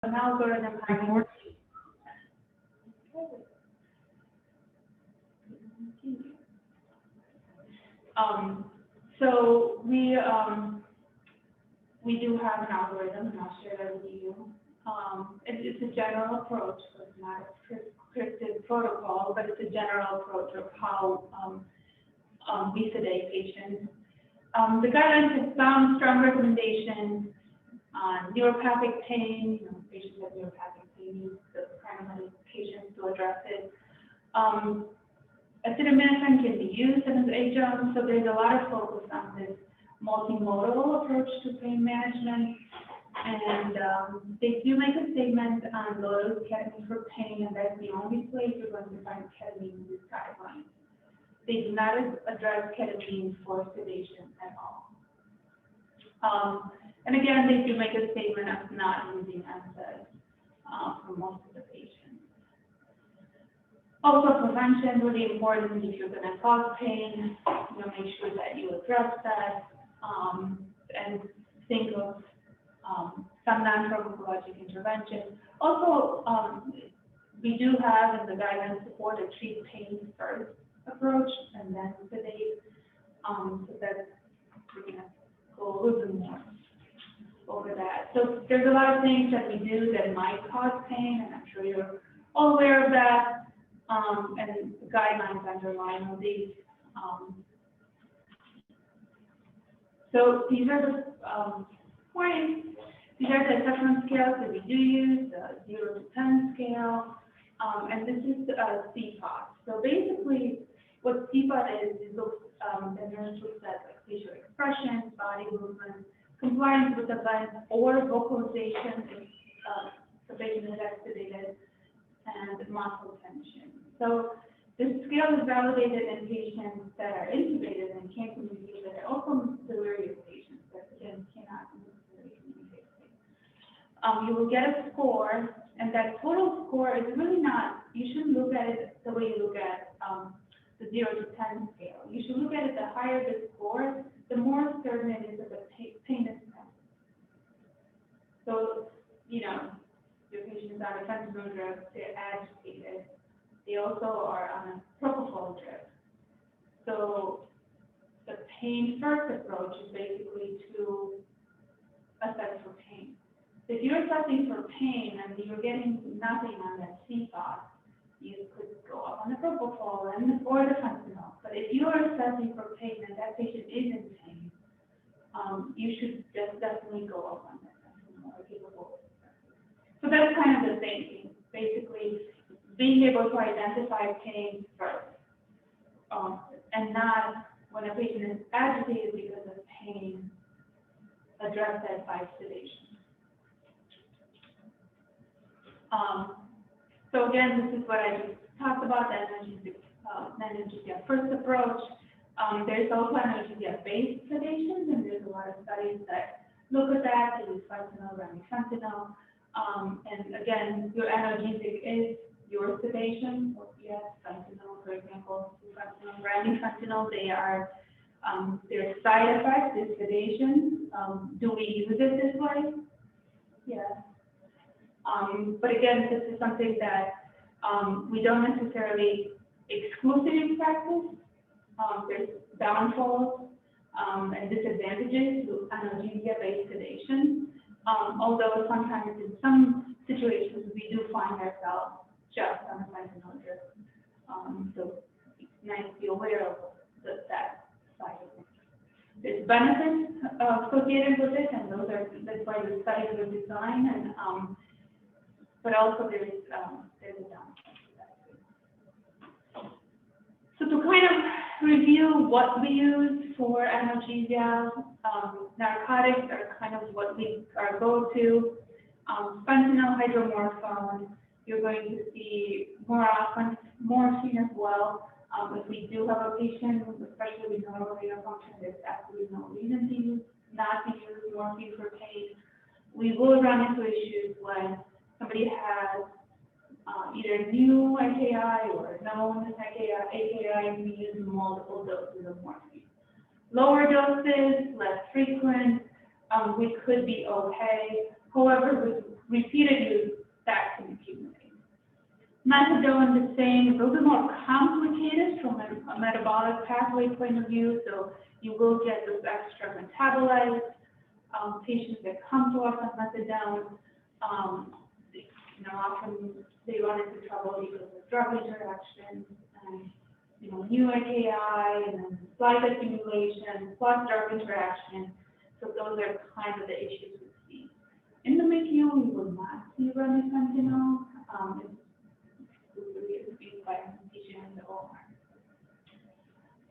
an algorithm having. So we do have an algorithm, and I'll share that with you. It's a general approach, so it's not a prescriptive protocol, but it's a general approach of how we sedate patients. The guidelines have found strong recommendations on neuropathic pain. Patients with neuropathic pain use the primary medications to address it. Acetaminophen can be used as an agent, so there's a lot of focus on this multimodal approach to pain management. And they do make a statement on low-dose ketamine for pain, and that's the only place you're going to find ketamine in these guidelines. They do not address ketamine for sedation at all. And again, they do make a statement of not using NSAIDs for most of the patients. Also, prevention is really important. If you're going to cause pain, make sure that you address that and think of some non-pharmacologic intervention. Also, we do have in the guidelines support a treat pain first approach and then sedate. So that's, we're going to go a little bit more over that. So there's a lot of things that we do that might cause pain, and I'm sure you're all aware of that. And the guidelines underline all these. So these are the points. These are the assessment scales that we do use, the 0 to 10 scale, and this is CPOT. So basically, what CPOT is, it looks, the nurse looks at like facial expression, body movement, compliance with events, or vocalization if the patient is sedated, and muscle tension. So this scale is validated in patients that are intubated and can't communicate, but also delirious patients that again cannot communicate. You will get a score, and that total score is really not, you shouldn't look at it the way you look at the 0 to 10 scale. You should look at it, the higher the score, the more certain it is that the pain is present. So, your patients are on fentanyl drugs, they're agitated. They also are on a propofol drip. So the pain first approach is basically to assess for pain. So if you're assessing for pain and you're getting nothing on that CPOT, you could go up on the propofol or the fentanyl. But if you are assessing for pain and that patient is in pain, you should just definitely go up on that fentanyl or propofol. So that's kind of the same thing. Basically, being able to identify pain first, and not when a patient is agitated because of pain, address that by sedation. So again, this is what I just talked about, the Analgesia first approach. There's also Analgesia-based sedation, and there's a lot of studies that look at that. They use fentanyl, fentanyl. And again, your analgesic is your sedation. So yes, fentanyl, for example, fentanyl, fentanyl, they are, their side effect is sedation. Do we use it this way? Yes. But again, this is something that we don't necessarily exclusively practice. There's downfalls and disadvantages to analgesia-based sedation. Although sometimes in some situations we do find ourselves just on a fentanyl drip. So it's nice to be aware of that side of it. There's benefits associated with it, and that's why the studies were designed, and but also there's a downside to that too. So to kind of review what we use for analgesia, narcotics are kind of what we our go-to. Fentanyl, hydromorphone, you're going to see more often morphine as well. If we do have a patient, especially with normal renal function, there's absolutely no reason to not to use morphine for pain. We will run into issues when somebody has either new AKI or known AKI, and we use multiple doses of morphine. Lower doses, less frequent, we could be okay. However, with repeated use, that can accumulate. Methadone, the same, a little bit more complicated from a metabolic pathway point of view, so you will get those extra metabolites. Patients that come to us on methadone, often they run into trouble because of drug interactions and, new AKI and then slight accumulation plus drug interaction. So those are kind of the issues we see. In the MICU, we will not see remifentanil. It's used by anesthesia in the OR.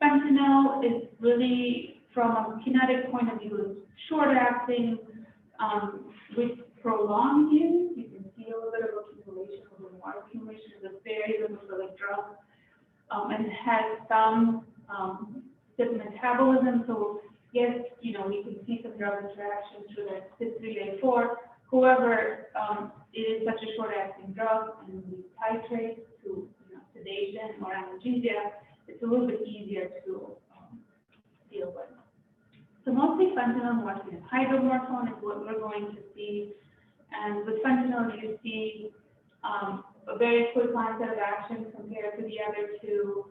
Fentanyl is really, from a kinetic point of view, is short-acting with prolonged use. You can see a little bit of accumulation, a little more accumulation. It's a very lipophilic drug, and it has some different metabolism. So yes, we can see some drug interactions through that CYP3A4. However, it is such a short-acting drug, and we titrate to sedation or analgesia. It's a little bit easier to deal with. So mostly fentanyl, morphine, and hydromorphone is what we're going to see. And with fentanyl, you see a very quick onset of action compared to the other two.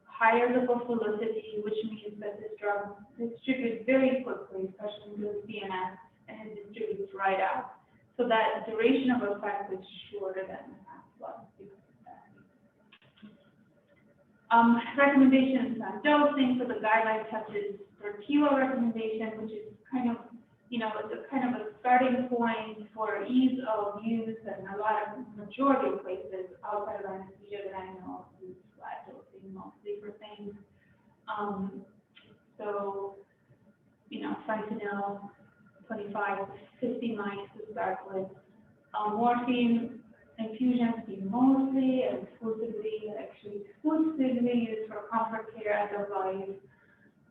Higher lipophilicity, which means that this drug distributes very quickly, especially into the CNS, and it distributes right out. So that duration of effect is shorter than the half-life because of that. Recommendations on dosing. So the guidelines have this per kilo recommendation, which is kind of, it's a kind of a starting point for ease of use, and a lot of majority of places outside of anesthesia that I know use flat dosing mostly for things. So, fentanyl, 25 to 50 mics to start with. Morphine infusions be mostly and exclusively used for comfort care as a life.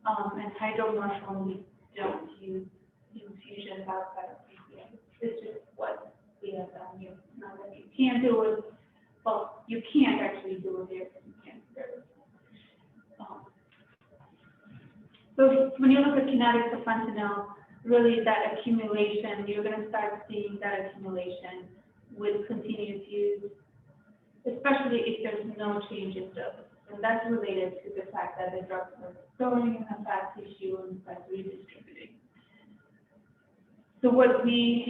And hydromorphone, we don't use infusions outside of PCA. It's just what we have done here. Not that you can't do it, well, you can't actually do it here, you can't do it. So when you look at kinetics of fentanyl, really that accumulation, you're going to start seeing that accumulation with continuous use, especially if there's no change in dose. And that's related to the fact that the drugs are storing in the fat tissue and start redistributing. So what we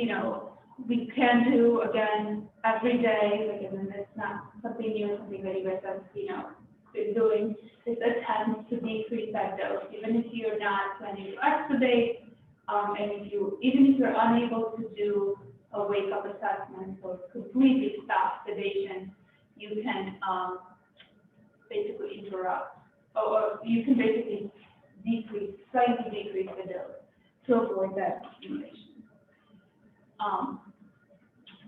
can do, again, every day, and it's not something new, something that you guys have, been doing, is attempt to decrease that dose, even if you're not planning to extubate, and even if you're unable to do a wake-up assessment or completely stop sedation, you can basically interrupt, or you can basically slightly decrease the dose to avoid that accumulation.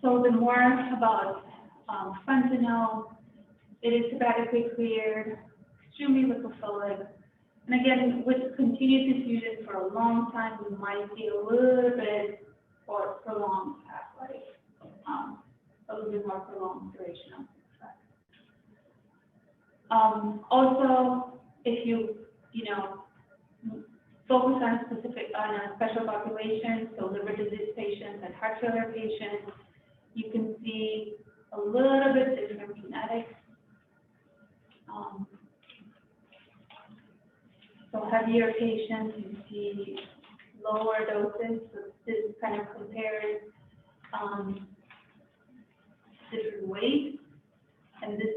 So the more about fentanyl, it is hepatically cleared, extremely lipophilic, and again, with continued diffusion for a long time, we might see a little bit or prolonged half-life, a little bit more prolonged duration of effect. Also, if you focus on a special population, so liver disease patients and heart failure patients, you can see a little bit different kinetics. So heavier patients, you see lower doses. So this kind of compares different weights, and this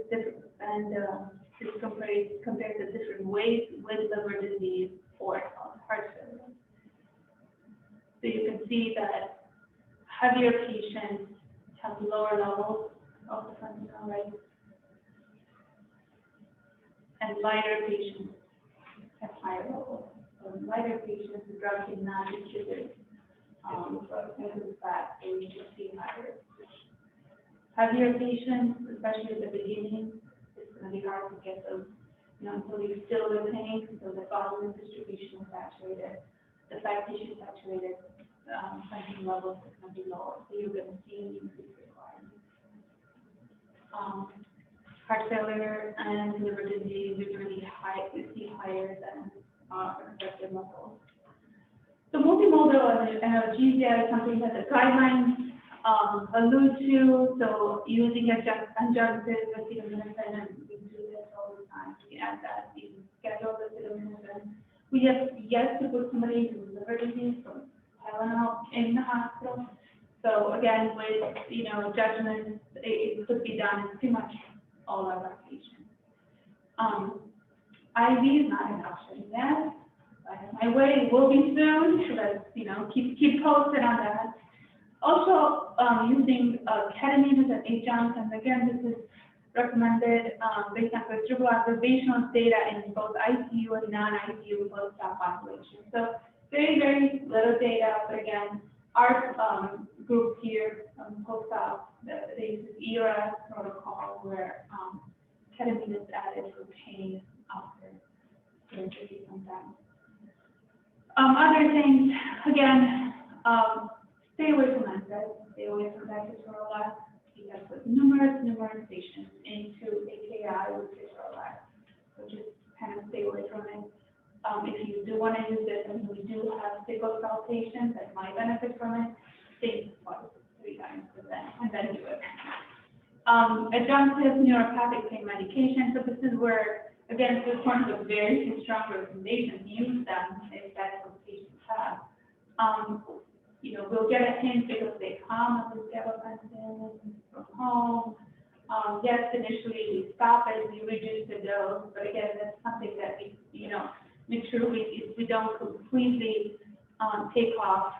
compares the different weights with liver disease or heart failure. So you can see that heavier patients have lower levels of the fentanyl, right? And lighter patients have higher levels. So in lighter patients, the drug cannot distribute into the fat, so you can see higher. Heavier patients, especially at the beginning, it's going to be hard to get those, until you still the pain, so the volume distribution is saturated, the fat tissue is saturated, fentanyl levels are going to be lower, so you're going to see an increased requirement. Heart failure and liver disease are going to be high, you see higher than expected levels. So multimodal analgesia is something that the guidelines allude to. So using adjunctive acetaminophen, and we do this all the time. We add that in scheduled acetaminophen. We have yet to put somebody who's liver disease, so Tylenol in the hospital. So again, with judgment, it could be done in pretty much all of our patients. IV is not an option yet. My way will be soon. Let's keep posted on that. Also, using ketamine as an adjunct, and again, this is recommended based on considerable observational data in both ICU and non-ICU post-op population. So very, very little data, but again, our group here, post-op, they use ERA protocol where ketamine is added for pain after surgery sometimes. Other things, again, stay away from NSAIDs, stay away from diketorolac. We have put numerous patients into AKI with ketorolac, so just kind of stay away from it. If you do want to use it, and we do have sickle cell patients that might benefit from it, think twice, 3 times, and then do it. Adjunctive neuropathic pain medication. So this is where, again, this is one of the very strong recommendations. Use them if that's what patients have. We'll get a hint because they come up with gabapentin from home. Yes, initially we stop it, we reduce the dose, but again, that's something that we, make sure we don't completely take off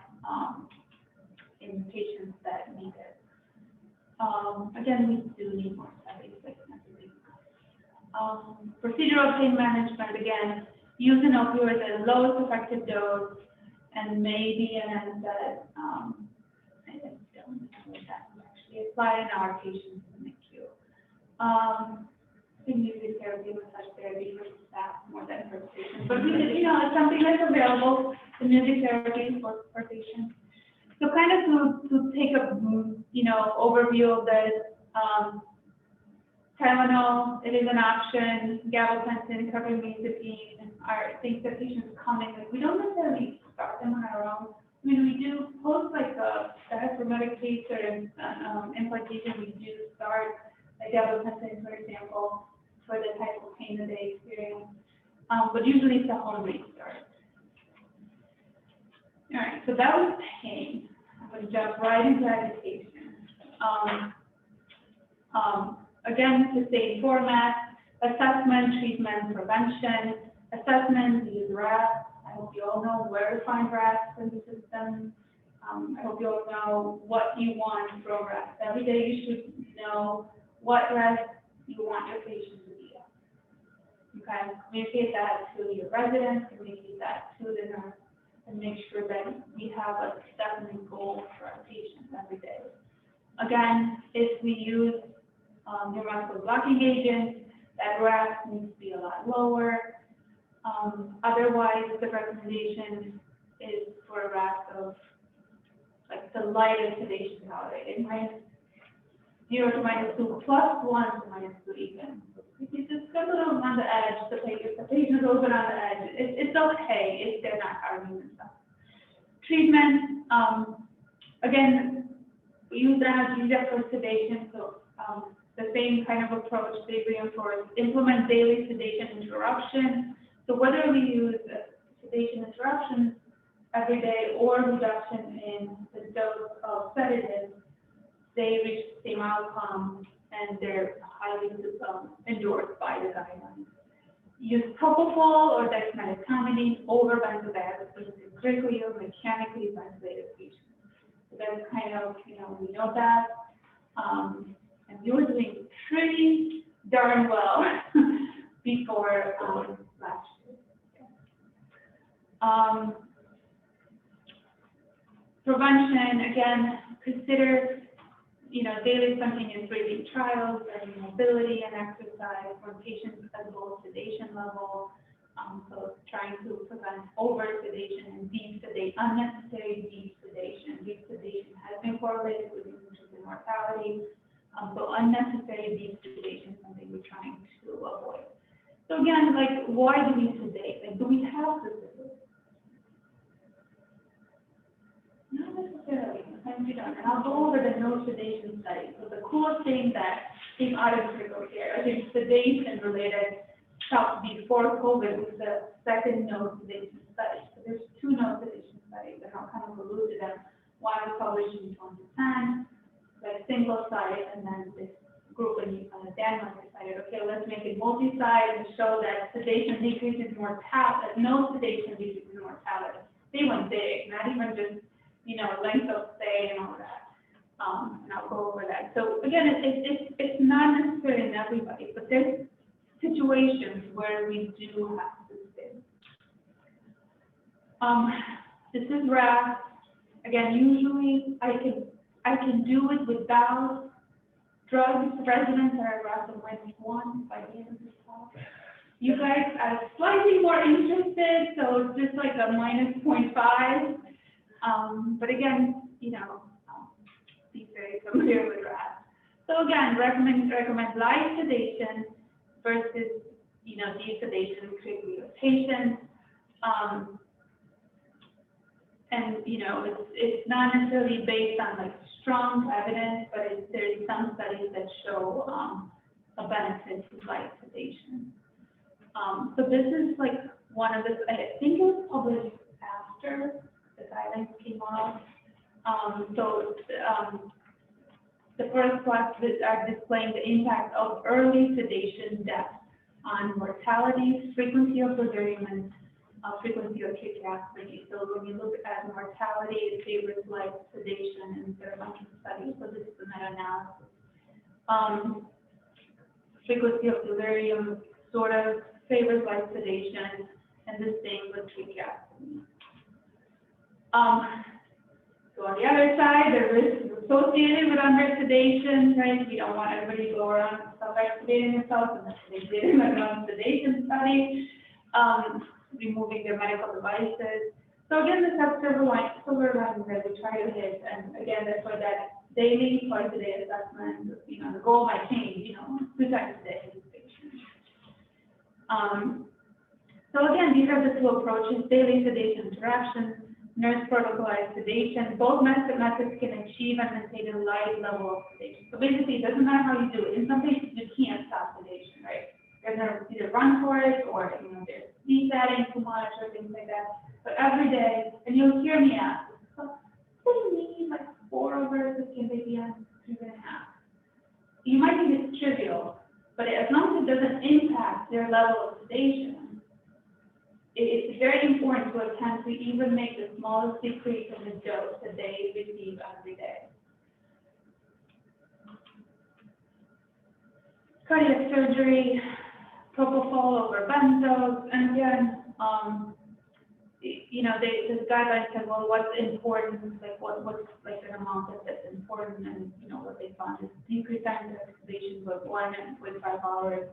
in patients that need it. Again, we do need more studies, like procedural pain management, again, use an opioid at the lowest effective dose, and maybe an NSAID. I don't know if that actually apply in our patients in the NICU. I think music therapy, massage therapy for staff more than for patients, but it's something that's available, the music therapy for patients. So kind of to take a overview of this, Tylenol, it is an option. Gabapentin, carbamazepine are things that patients come in with. We don't necessarily start them on our own. I mean, we do post like a diaphragmatic case or implantation. We do start a gabapentin, for example, for the type of pain that they experience. But usually it's a home restart. All right, so that was pain. I'm going to jump right into agitation. Again, the same format: assessment, treatment, prevention. Assessment, we use RAS. I hope you all know where to find RAS in the system. I hope you all know what you want from RAS. Every day you should know what RAS you want your patient to be on. Okay, communicate that to your residents, communicate that to the nurse, and make sure that we have a definite goal for our patients every day. Again, if we use neurological blocking agents, that RAS needs to be a lot lower. Otherwise, the recommendation is for a RAS of like the lightest sedation tolerated, -0 to -2, +1 to -2 even. If you just go a little on the edge, if the patient is a little bit on the edge, it's okay if they're not harming themselves. Treatment, again, we use analgesia for sedation, so the same kind of approach they reinforce. Implement daily sedation interruption. So whether we use sedation interruptions every day or reduction in the dose of sedatives, they reach the same outcome, and they're highly endorsed by the guidelines. Use propofol or dexmedetomidine over benzodiazepines in critically or mechanically ventilated patients. So that's kind of, we know that. And we were doing pretty darn well before last year. Prevention, again, consider daily spontaneous breathing trials and mobility and exercise for patients at low sedation level. So trying to prevent over-sedation and unnecessary deep sedation. Deep sedation has been correlated with increases in mortality. So unnecessary deep sedation is something we're trying to avoid. So again, like, why do we sedate? Like, do we have to sedate? Not necessarily. sometimes you don't. And I'll go over the no sedation study. So the coolest thing that came out of critical care, I think sedation related stuff before COVID was the second no sedation study. So there's two no sedation studies, and I'll kind of allude to them. One was published in 2010, like single site, and then this group in Denmark decided, okay, let's make it multi-site and show that sedation decreases mortality, no sedation decreases mortality. They went big, not even just, length of stay and all that. And I'll go over that. So again, it's not necessarily in everybody, but there's situations where we do have to stay. This is RAS. Again, usually I can do it without drugs. Residents are RAS of -1 by the end of this talk. You guys are slightly more interested, so it's just like a -0.5. But again, be very familiar with RAS. So again, recommend light sedation versus, desedation critically ill patients. And, it's not necessarily based on like strong evidence, but there's some studies that show a benefit to light sedation. So this is like one of the, I think it was published after the guidelines came out. The first class are displaying the impact of early sedation death on mortality, frequency of delirium, and frequency of tracheostomy. So when you look at mortality, it favors light sedation, and there are a bunch of studies. So this is the meta-analysis. Frequency of delirium sort of favors light sedation, and the same with tracheostomy. So on the other side, the risks associated with under-sedation, right? We don't want everybody to go around self-extubating themselves, and they did in a non-sedation study, removing their medical devices. So again, this has silver lining that we try to hit, and again, that's why that daily, twice-a-day assessment, the goal might change, 2 times a day. So again, these are the two approaches: daily sedation interruptions, nurse protocolized sedation. Both methods can achieve and maintain a light level of sedation. So basically, it doesn't matter how you do it. In some cases, you can't stop sedation, right? You're going to either run for it, or there's desatting too much, or things like that. But every day, and you'll hear me ask, what do you need like 4 over 15 ppm, 3.5? You might think it's trivial, but as long as it doesn't impact their level of sedation, it's very important to attempt to even make the smallest decrease in the dose that they receive every day. Cardiac surgery, propofol over benzos, and again, the guidelines said, well, what's important, like what's like an amount that's important, and what they found is decrease time to extubation by 1.5 hours,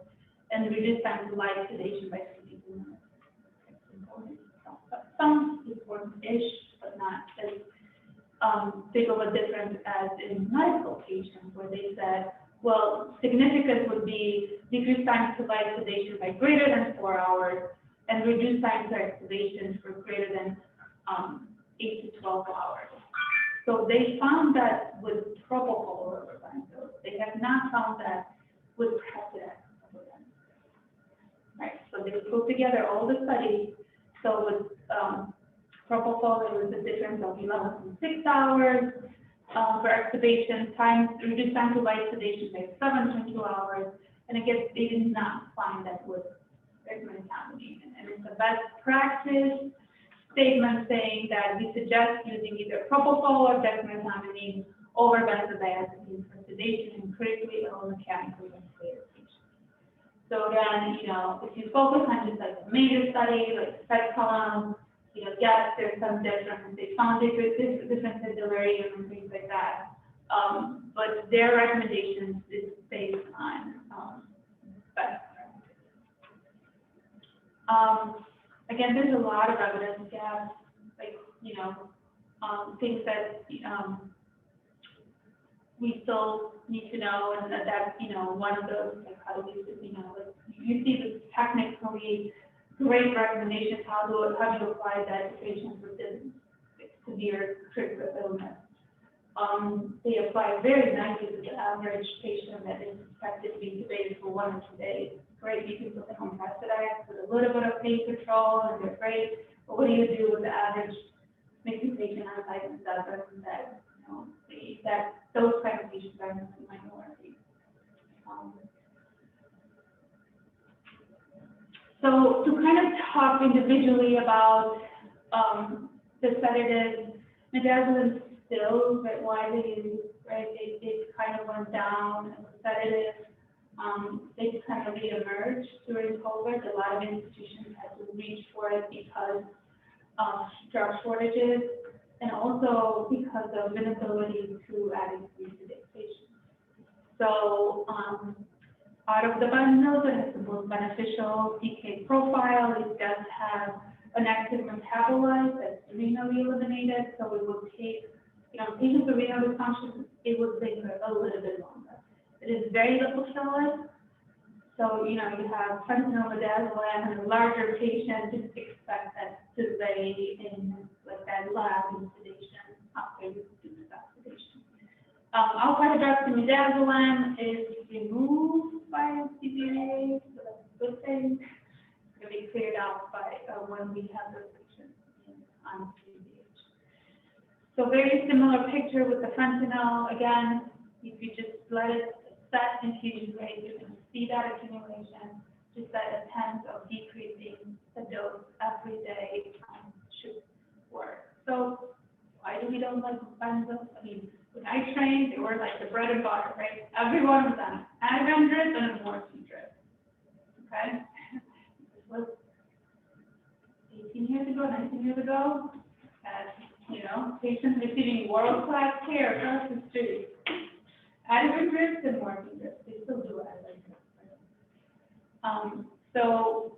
and reduce time to light sedation by 52 minutes. Some important-ish, but not as big of a difference as in medical patients, where they said, well, significance would be decreased time to light sedation by greater than 4 hours, and reduced time to extubation for greater than 8 to 12 hours. So they found that with propofol over benzos. They have not found that with precedent. Right. So they put together all the studies. So with propofol, there was a difference of 11.6 hours for extubation, reduced time to light sedation by 7.2 hours, and again, they did not find that with dexmedetomidine. And it's a best practice statement saying that we suggest using either propofol or dexmedetomidine over benzodiazepines for sedation and critically ill mechanically ventilated patients. So again, if you focus on just like a major study, like PET column, yes, there's some difference. They found difference in delirium and things like that. But their recommendations is based on best practice. Again, there's a lot of evidence gaps, like, things that we still need to know, and that's, one of those, like, how do we, like, you see the technically great recommendations, how do you apply that to patients with this severe critical illness. They apply very nicely to the average patient that is expected to be intubated for 1 or 2 days. Great, you can put them on pesticides with a little bit of pain control, and they're great. But what do you do with the average mixing patient on site and stuff that, that those kind of patients are in the minority? So to kind of talk individually about the sedatives, midazolam still but widely used, right? It kind of went down as a sedative. They kind of reemerged during COVID. A lot of institutions had to reach for it because of drug shortages and also because of inability to adequately sedate patients. So out of the bundles, it has the most beneficial PK profile. It does have an active metabolite that's renally eliminated, so it will take, patients with renal dysfunction, it will take a little bit longer. It is very lipophilic, so you have fentanyl, midazolam, and a larger patient, just expect that to lay in like that lab in sedation after you do stop sedation. Alpha hydroxymidazolam is removed by CBA, so that's a good thing. It's going to be cleared out by when we have those patients on CBH. So very similar picture with the fentanyl. Again, if you just let it set infusion rate, you can see that accumulation. Just that attempt of decreasing the dose every day should work. So why do we don't like benzos? I mean, when I trained, they were like the bread and butter, right? Everyone was on Ativan drip and a morphine drip. Okay? This was 18 years ago, 19 years ago. And, patients receiving world-class care across the street. Ativan drips and morphine drips, they still do Ativan drips. So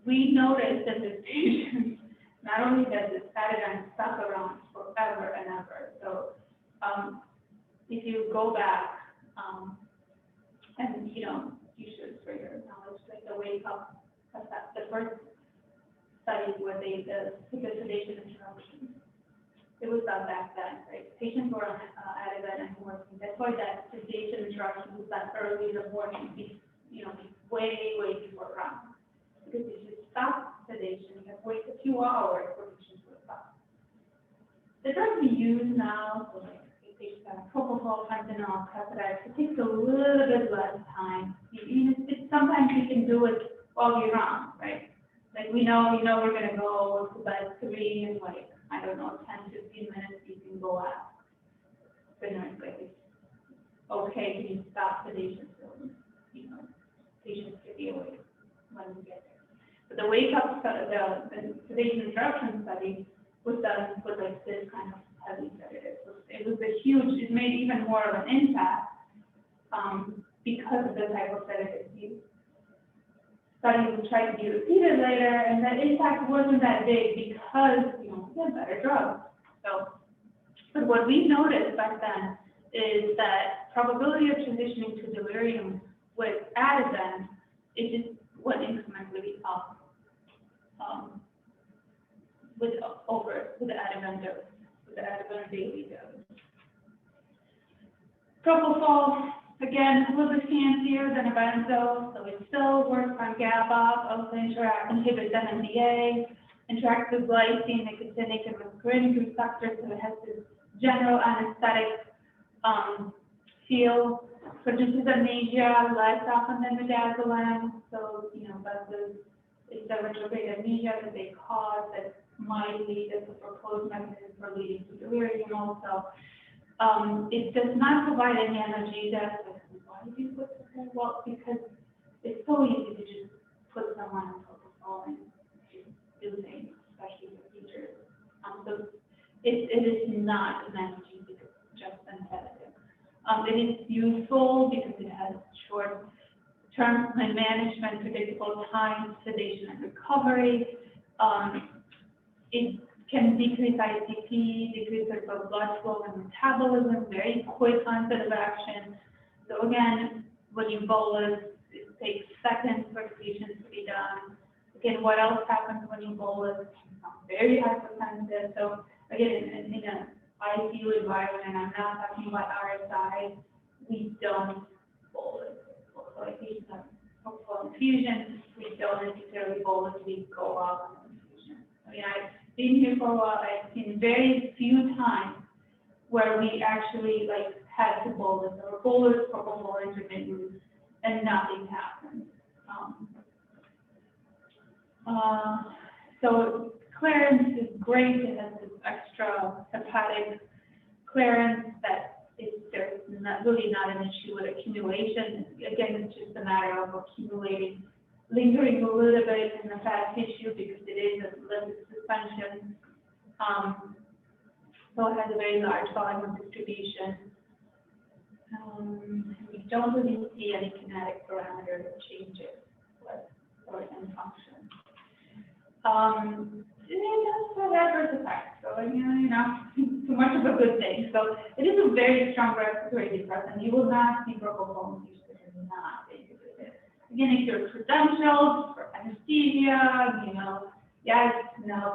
we noticed that this patient, not only does this Ativan stuck around forever and ever. So if you go back, and you should, for your knowledge, like the wake up, the first study where they did the sedation interruption. It was done back then, right? Patients were on Ativan and morphine. That's why that sedation interruption was done early in the morning, way before round. Because if you stop sedation, you have to wait a few hours for patients to stop. The drugs we use now, so like patients have propofol, fentanyl, peptides, it takes a little bit less time. Sometimes you can do it all year round, right? Like we know we're gonna go to bed 3 and 10, 15 minutes you can go out. But no, it's like, okay, can you stop sedation so patients can be awake when we get there. But the wake up study, the sedation interruption study was done with like this kind of heavy sedative. So it was it made even more of an impact because of the type of sedative used. Studies will try to be repeated later, and that impact wasn't that big because we had better drugs. So, but what we noticed back then is that probability of transitioning to delirium with Ativan, it just went incrementally up with the Ativan dose, with the Ativan daily dose. Propofol, again, a little bit fancier than a benzo, so it still works on GABA, also inhibits NMB, interacts with glycine, nicotinic, and muscarinic receptors, so it has this general anesthetic feel. Produces amnesia less often than midazolam, so benzos, it's the retrograde amnesia that they cause that might lead as a proposed mechanism for leading to delirium also. It does not provide any analgesia. Why do you put this? Well, because it's so easy to just put someone on propofol and do things, especially for teachers. So it is not an analgesic, just an sedative. It is useful because it has short-term management, predictable time, sedation, and recovery. It can decrease ICP, decrease the blood flow and metabolism, very quick onset of action. So again, when you bolus, it takes seconds for patients to be done. Again, what else happens when you bolus? Very hypertensive. So again, in a ICU environment, and I'm not talking about RSI, we don't bolus. So if patients have propofol infusion, we don't necessarily bolus, we go out on infusion. I mean, I've been here for a while, I've seen very few times where we actually like had to bolus or bolus propofol intermittently and nothing happened. So clearance is great. It has this extra hepatic clearance that there's really not an issue with accumulation. Again, it's just a matter of accumulating, lingering a little bit in the fat tissue because it is a lipid suspension. So it has a very large volume of distribution. We don't really see any kinetic parameter changes with organ function. It does have adverse effects, so too much of a good thing. So it is a very strong respiratory depressant. You will not see propofol use that are not integrated. Again, if you're credentialed for anesthesia, yes,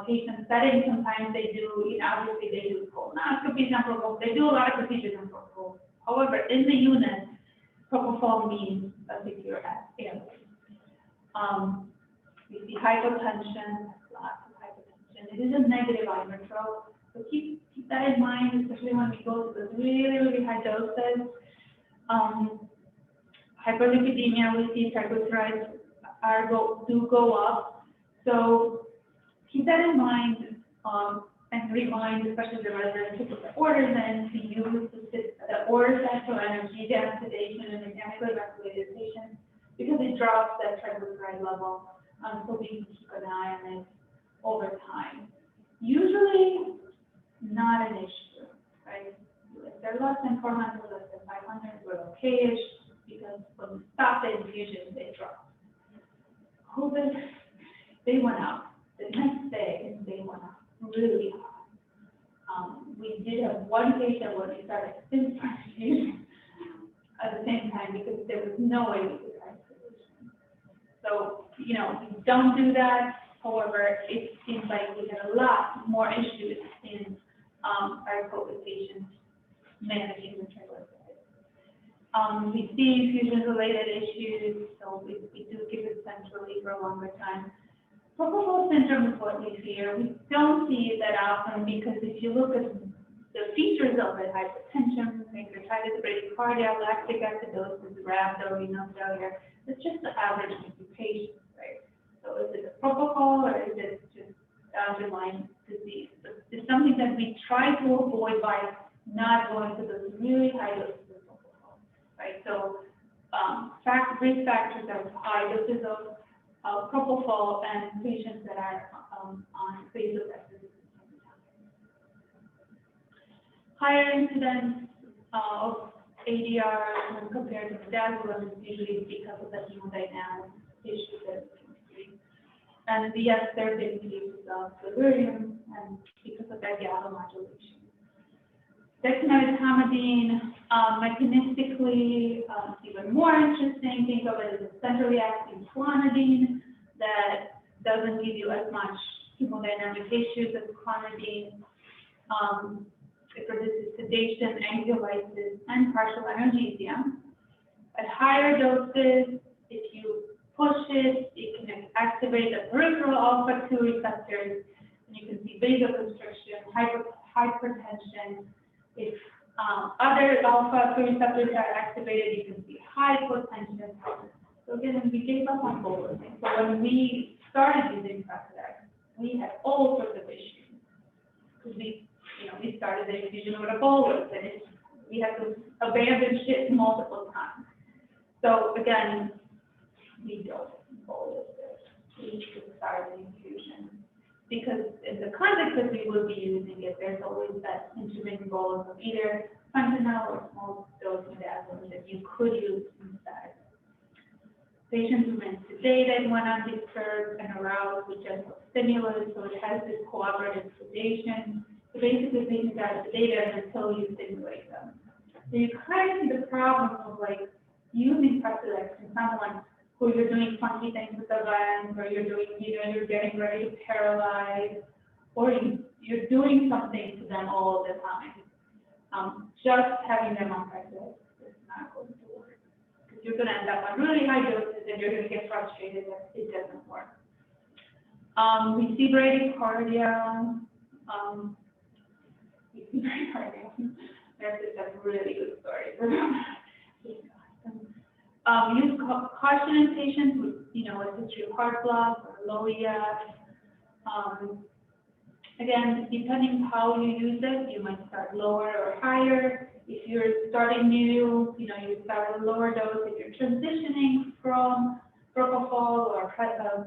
patient setting, sometimes they do, obviously they do colonoscopies and propofol. They do a lot of procedures on propofol. However, in the unit, propofol means a secure airway. We see hypotension, lots of hypotension. It is a negative isotrope, so keep that in mind, especially when we go to the really, really high doses. Hyperlipidemia, we see triglycerides do go up. So keep that in mind and remind, especially the residents who put the orders in, to use the order set for Analgesia, sedation, and mechanically ventilated patients because it drops that triglyceride level. So we can keep an eye on it over time. Usually not an issue, right? If they're less than 400, less than 500, we're okay-ish because when we stop the infusion, they drop. COVID, they went up. The next day, they went up really high. We did have one patient where we started stim infusion at the same time because there was no way we could isolation. So, we don't do that. However, it seems like we had a lot more issues in our COVID patients managing the triglycerides. We see infusion-related issues, so we do give it centrally for a longer time. Propofol syndrome is what we fear. We don't see it that often because if you look at the features of it, hypertension, pancreatitis, bradycardia, lactic acidosis, rhabdorenal failure, it's just the average patient, right? So is it a propofol or is it just underlying disease? It's something that we try to avoid by not going to those really high doses of propofol, right? So risk factors are high doses of propofol and patients that are on vasopressors. Higher incidence of ADR when compared to midazolam is usually because of the hemodynamic issues that we can see. And yes, there have been cases of delirium and because of that GABA modulation. Dexmedetomidine, mechanistically, even more interesting. Think of it as a centrally acting clonidine that doesn't give you as much hemodynamic issues as clonidine. It produces sedation, anxiolysis, and partial analgesia. At higher doses, if you push it, it can activate the peripheral alpha-2 receptors, and you can see vasoconstriction, hypertension. If other alpha-2 receptors are activated, you can see hypotension. So again, we gave up on bolusing. So when we started using Precedex, we had all sorts of issues because we started the infusion with a bolus, and we had to abandon shit multiple times. So again, we don't bolus it. We should start the infusion because in the context that we will be using it, there's always that intermittent bolus of either fentanyl or small dose midazolam that you could use instead. Patients who been sedated when undisturbed and aroused with gentle stimulus, so it has this cooperative sedation. So basically, patients are sedated until you stimulate them. So you kind of see the problem of using Precedex in someone who you're doing funky things with the lens, or you're getting ready to paralyze, or you're doing something to them all the time. Just having them on pressure is not going to work. Because you're going to end up on really high doses and you're going to get frustrated that it doesn't work. We see bradycardia. We see bradycardia. There's just really good stories. Use caution in patients with, a history of heart block or low EF. Again, depending how you use it, you might start lower or higher. If you're starting new, you start at a lower dose. If you're transitioning from propofol or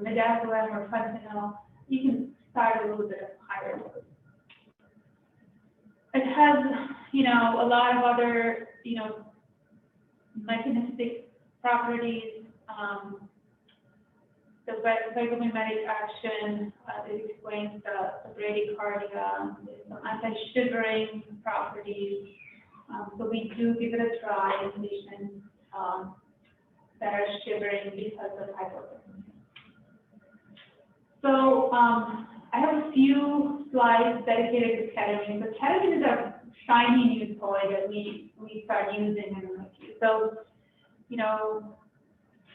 midazolam or fentanyl, you can start a little bit of higher dose. It has, a lot of other, mechanistic properties. The psychomimetic action that explains the bradycardia, some anti-shivering properties. So we do give it a try in patients that are shivering because of hypothermia. So I have a few slides dedicated to ketamine. So ketamine is a shiny new toy that we start using in NMB. So,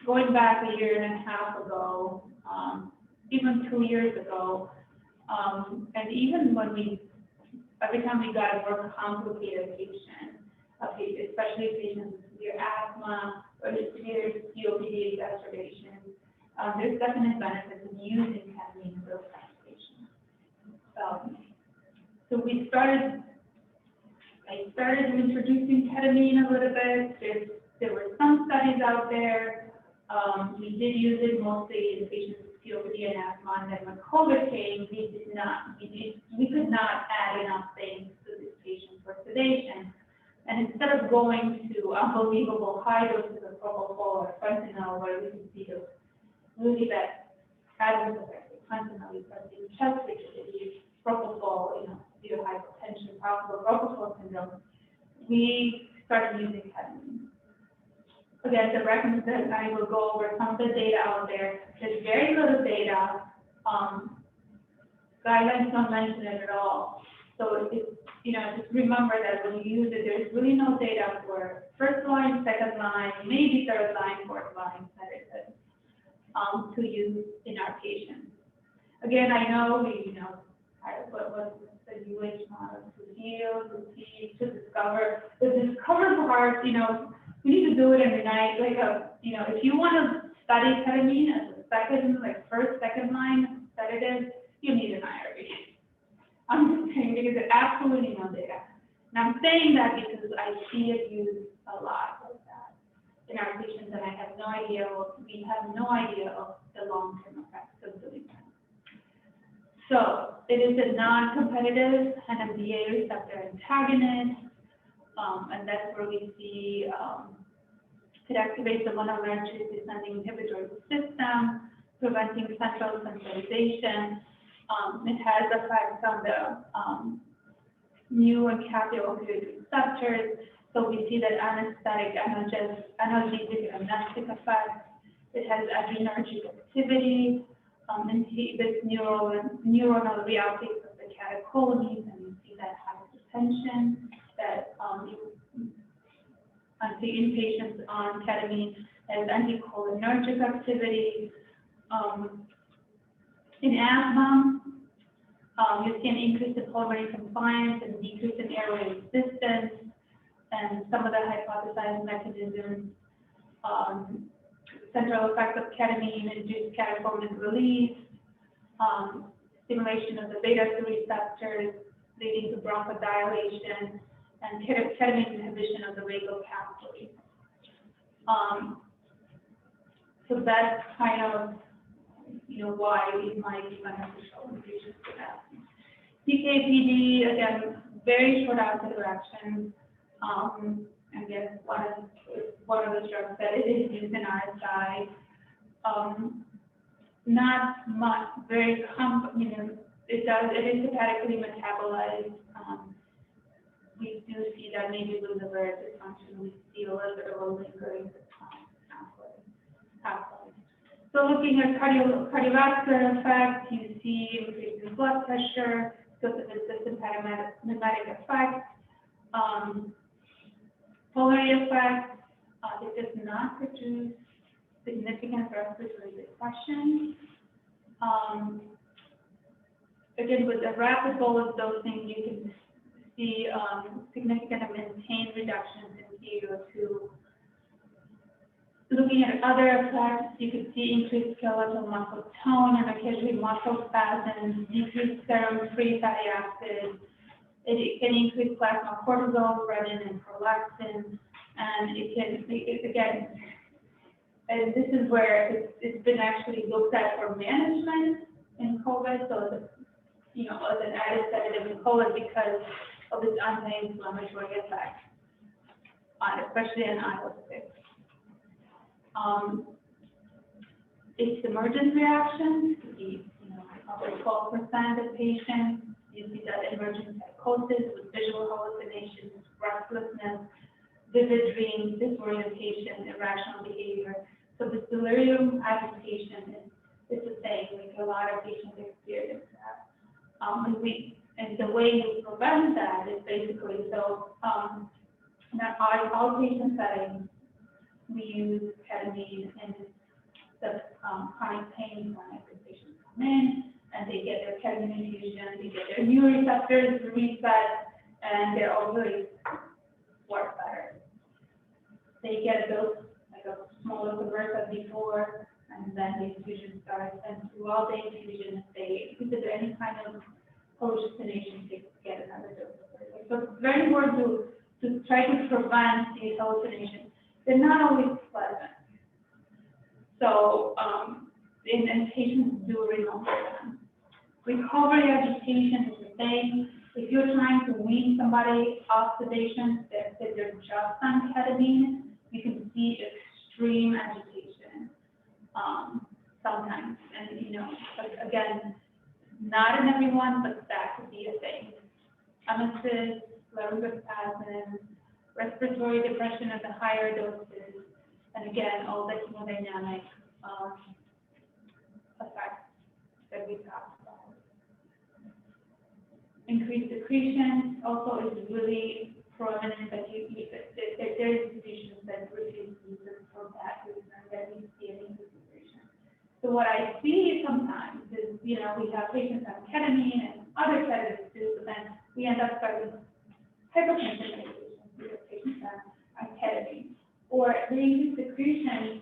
going back a year and a half ago, even 2 years ago, and even when every time we got a more complicated patient, especially patients with severe asthma or severe COPD exacerbation, there's definite benefits in using ketamine in those kind of patients. So I started introducing ketamine a little bit. There were some studies out there. We did use it mostly in patients with COPD and asthma, and then when COVID came, we could not add enough things to these patients for sedation. And instead of going to unbelievable high doses of propofol or fentanyl, where we can see the really bad adverse effects of fentanyl, we start seeing chest rigidity, propofol, due to hypertension, possible propofol syndrome, we started using ketamine. Again, the reference that I will go over some of the data out there. There's very little data. Guidelines don't mention it at all. So just remember that when you use it, there's really no data for first line, second line, maybe third line, fourth line medicine to use in our patients. Again, I know what was the UH model to heal, to teach, to discover. The discover part, we need to do it every night. If you want to study ketamine as a second line sedative, you need an IRB. I'm just saying because there's absolutely no data. And I'm saying that because I see it used a lot like that in our patients, and we have no idea of the long-term effects of doing that. So it is a non-competitive NMB receptor antagonist. And that's where we see it activates the monomergic descending inhibitory system, preventing central sensitization. It has effects on the mu and kappa opioid receptors. So we see that anesthetic, analgesic, and amnestic effects. It has adrenergic activity, inhibits neuronal reuptake of the catecholamines, and we see that hypertension. That in patients on ketamine has anticholinergic activity. In asthma, you see an increase in pulmonary compliance and decrease in airway resistance, and some of the hypothesized mechanisms, central effects of ketamine, induced catecholamine release, stimulation of the beta-2 receptors, leading to bronchodilation, and ketamine inhibition of the vagal pathway. So that's kind of, why it might be beneficial in patients with asthma. PK/PD, again, very short onset of action. Again, one of the drugs that it is used in RSI. Not much, very it is hepatically metabolized. We do see that maybe with liver dysfunction, we see a little bit of a lingering pathway. So looking at cardiovascular effects, you see increase in blood pressure because of its sympathetic effect, pulmonary effect. It does not produce significant respiratory depression. Again, with the rapid bolus dosing, you can see significant and maintained reductions in PaO2. Looking at other effects, you can see increased skeletal muscle tone and occasionally muscle spasms, decreased serum-free fatty acids. It can increase plasma cortisol, renin, and prolactin, and it can, again, and this is where it's been actually looked at for management in COVID, so as an added sedative in COVID because of its anti-inflammatory effect, especially in IL-6. Its emergent reactions could be, probably 12% of patients. You see that emergent psychosis with visual hallucinations, restlessness, vivid dreams, disorientation, irrational behavior. So this delirium agitation is the same. Like a lot of patients experience that. And the way you prevent that is basically in our outpatient setting, we use ketamine in the chronic pain clinic. The patients come in and they get their ketamine infusion, they get their new receptors reset, and they're always work better. They get a dose, like a smaller burst as before, and then the infusion starts. And throughout the infusion, if there's any kind of hallucination, they get another dose. So it's very important to try to prevent these hallucinations. They're not always pleasant. So, and patients do remember them. Recovery agitation is the same. If you're trying to wean somebody off sedation, that they're just on ketamine, you can see extreme agitation sometimes. And, but again, not in everyone, but that could be a thing. Emesis, laryngospasm, respiratory depression at the higher doses, and again, all the hemodynamic effects that we talked about. Increased secretion also is really prominent, that there is institutions that refuse to use it for that reason, that we see an increased secretion. So what I see sometimes is, we have patients on ketamine and other sedatives too, but then we end up starting hypertension medications because patients are on ketamine. Or the increased secretion,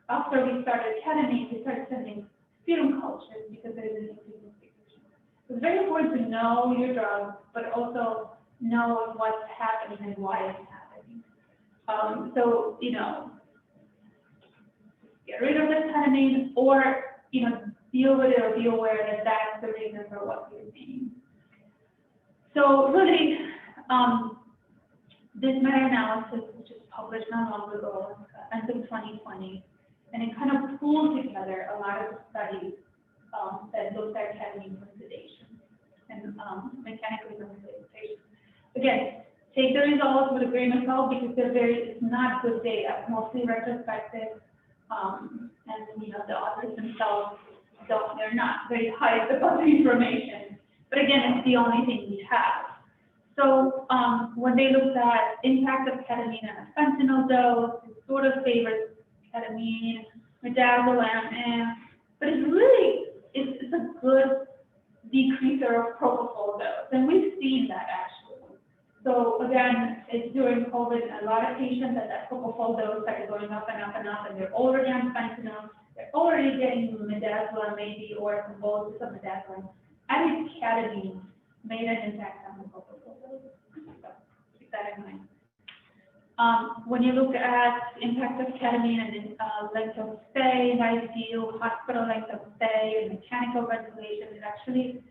after we started ketamine, we started sending sputum cultures because there's an increase in secretion. So it's very important to know your drug, but also know what's happening and why it's happening. So, get rid of the ketamine, or, deal with it or be aware that that's the reason for what you're seeing. So really, this meta-analysis, which is published not long ago, end of 2020, and it kind of pulled together a lot of studies that looked at ketamine for sedation and mechanically ventilated patients. Again, take the results with a grain of salt because it's not good data, mostly retrospective, and the authors themselves they're not very hyped about the information. But again, it's the only thing we have. So when they looked at impact of ketamine on a fentanyl dose, it sort of favors ketamine, midazolam, but it's a good decreaser of propofol dose, and we've seen that actually. So again, it's during COVID, a lot of patients at that propofol dose started going up and up and up, and they're already on fentanyl, they're already getting midazolam maybe, or some bolus of midazolam. Added ketamine made an impact on the propofol dose. So keep that in mind. When you look at impact of ketamine and length of stay in ICU, hospital length of stay, and mechanical ventilation, it actually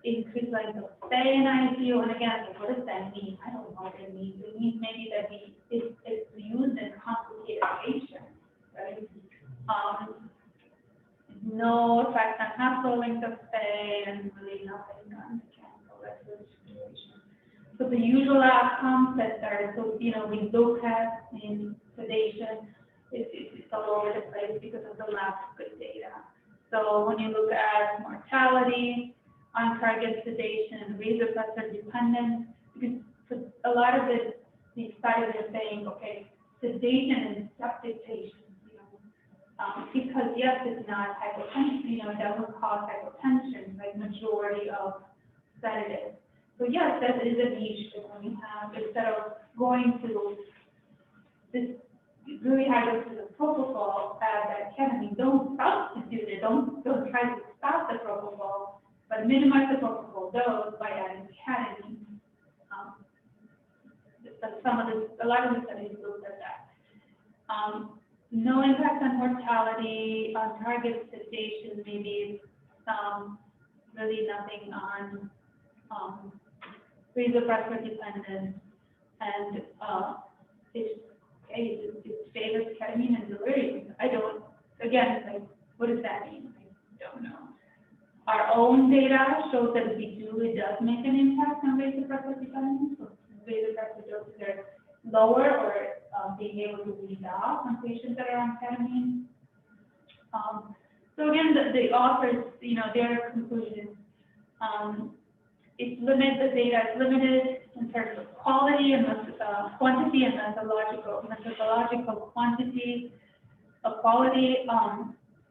increased length of stay in ICU. And again, what does that mean? I don't know what it means. It means maybe that it's used in complicated patients, right? No effect on hospital length of stay, and really nothing on mechanical ventilation. So the usual outcomes that are, we look at in sedation, it's all over the place because of the lack of good data. So when you look at mortality, on target sedation, vasopressor dependence, because for a lot of these studies are saying, okay, sedation in septic patients, because yes, it's not hypotension, it doesn't cause hypotension, like majority of sedatives. So yes, that is a niche that we have, instead of going to this really high doses of propofol, that ketamine, don't substitute it, don't try to stop the propofol, but minimize the propofol dose by adding ketamine. A lot of the studies looked at that. No impact on mortality, on target sedation, maybe really nothing on vasopressor dependence, and it favors ketamine and delirium. Again, what does that mean? I don't know. Our own data shows that it does make an impact on vasopressor dependence. So vasopressor doses are lower, or being able to wean off on patients that are on ketamine. So again, the authors, their conclusion, the data is limited in terms of quality and quantity and methodological quantity of quality,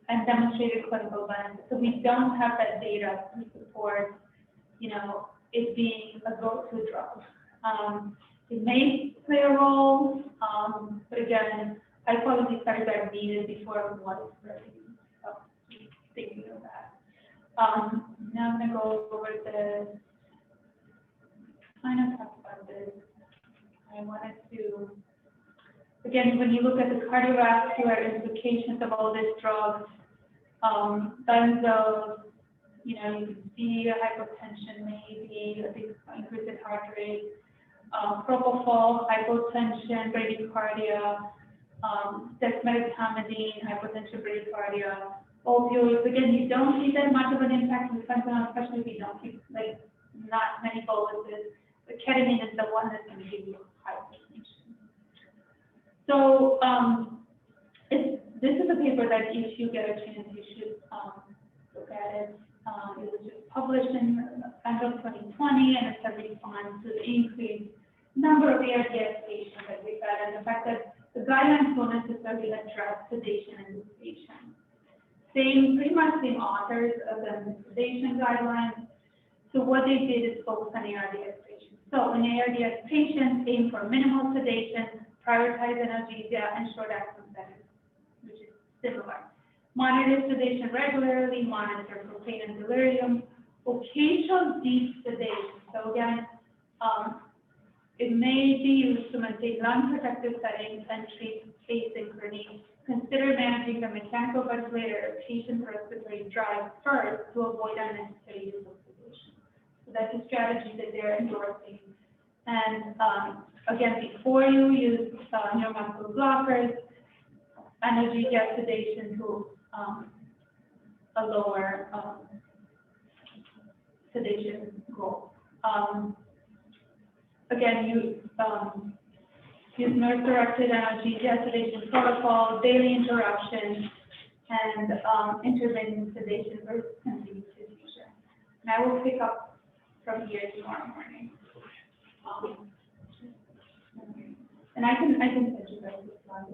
and demonstrated clinical benefit. So we don't have that data to support, it being a go-to drug. It may play a role, but again, high-quality studies are needed before one is ready. So thinking of that. Now I'm going to go over the kind of talk about this. I wanted to, again, when you look at the cardiovascular implications of all these drugs, benzos, you can see a hypotension, maybe a big increase in heart rate, propofol, hypotension, bradycardia, dexmedetomidine, hypotension, bradycardia, opioids. Again, you don't see that much of an impact with fentanyl, especially if you don't keep, not many boluses. But ketamine is the one that's going to give you hypotension. So this is a paper that if you get a chance, you should look at it. It was just published in end of 2020, and it's a response to the increased number of ARDS patients that we've had, and the fact that the guidelines don't necessarily address sedation in this patient. Pretty much same authors of the sedation guidelines. So what they did is focus on ARDS patients. So in ARDS patients, aim for minimal sedation, prioritize analgesia, and short-acting settings, which is similar. Monitor sedation regularly, monitor for pain and delirium, occasional deep sedation. So again, it may be used to maintain non-protective settings and treat asynchrony. Consider managing the mechanical ventilator or patient respiratory drive first to avoid unnecessary use of sedation. So that's a strategy that they're endorsing. And again, before you use neuromuscular blockers, analgesia sedation to a lower sedation goal. Again, you use nurse-directed analgesia sedation protocol, daily interruption, and intermittent sedation versus continuous sedation. And I will pick up from here tomorrow morning. And I can send you guys this slide.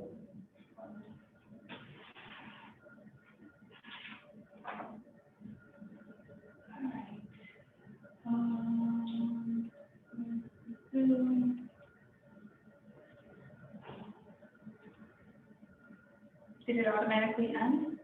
Did it automatically end?